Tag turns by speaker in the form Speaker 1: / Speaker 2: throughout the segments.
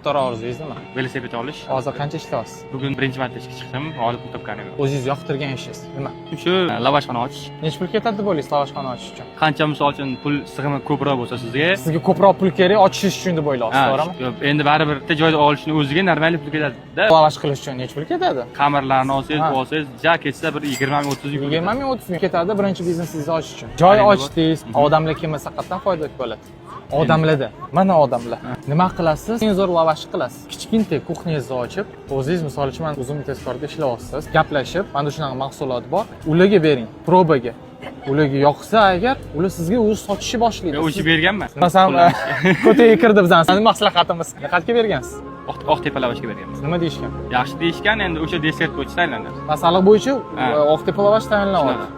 Speaker 1: Katta orzungiz nima?
Speaker 2: Velosiped olish.
Speaker 1: Hozir qancha ishlayapsiz?
Speaker 2: Bugun birinchi marta ishga chiqdim, g'olib topganim yo'q.
Speaker 1: O'zingiz yoqtirgan ishingiz nima?
Speaker 2: Shu lavashxona ochish.
Speaker 1: Necha pul ketadi deb o'ylaysiz lavashxona ochish uchun?
Speaker 2: Qancha misol uchun pul sig'imi ko'proq bo'lsa sizga,
Speaker 1: Sizga ko'proq pul kerak ochish uchun deb o'ylaysiz, to'g'rimi?
Speaker 2: yo'q, endi baribir bitta joyda olishni o'ziga normal pul ketadi-da.
Speaker 1: Lavash qilish uchun necha pul ketadi?
Speaker 2: Kamerlarni olsangiz, ja ketsa bir 20 ming 30 ming.
Speaker 1: 20 ming 30 ming ketadi birinchi biznesingizni ochish uchun. Joy ochdingiz, odamlar kelmasa qatdan foyda bo'ladi? Odamlarda, mana odamlar. Nima qilasiz? Eng zo'r lavash qilasiz. Kichkinta kuxnyangizni ochib, o'zingiz misol uchun mana uzum tezkorda ishlayapsiz, gaplashib, mana shunaqa mahsulot bor, ularga bering, probaga. Ularga yoqsa agar, ular sizga o'zi sotishni boshlaydi.
Speaker 2: O'chib berganman.
Speaker 1: Masalan, ko'taga kirdi bizning maslahatimiz. Qanchaga bergansiz?
Speaker 2: Oqtepa lavashga berganmiz.
Speaker 1: Nima deyishgan?
Speaker 2: Yaxshi deyishgan, endi o'sha desert bo'yicha tayinlanadi.
Speaker 1: Masalliq bo'yicha Oqtepa lavash tayinlanadi.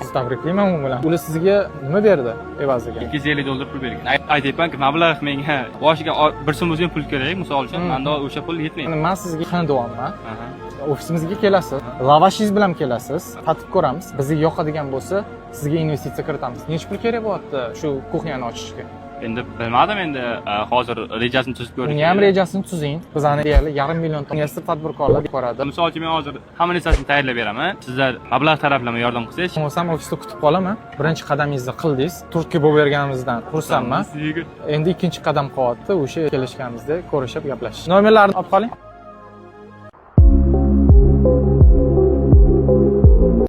Speaker 1: Siz tabriklayman u bilan. Ular sizga nima berdi evaziga?
Speaker 2: $250 pul bergan. Aytayapman-ki, mablag' menga boshiga bir so'm o'zim pul kerak, misol uchun, menda o'sha pul yetmaydi.
Speaker 1: Men sizga xonadonman. Ofisimizga kelasiz, lavashingiz bilan kelasiz, tatib ko'ramiz. Bizga yoqadigan bo'lsa, sizga investitsiya kiritamiz. Necha pul kerak bo'lyapti shu kuxnyani ochishga?
Speaker 2: Endi bilmadim, endi hozir rejasini tuzib ko'ring.
Speaker 1: Uni ham rejasini tuzing. Bizani deyarli $500,000 tonnasi tadbirkorlar ko'radi.
Speaker 2: Misol uchun men hozir hamma narsasini tayyorlab beraman. Sizlar mablag' taraflama yordam qilsangiz,
Speaker 1: Bo'lsam ofisda kutib qolaman. Birinchi qadamingizni qildingiz. Turkiya bo'lib berganimizdan xursandman. Endi ikkinchi qadam qilyapti. O'sha kelishganimizda ko'rishib gaplashish. Nomerlarni olib qoling.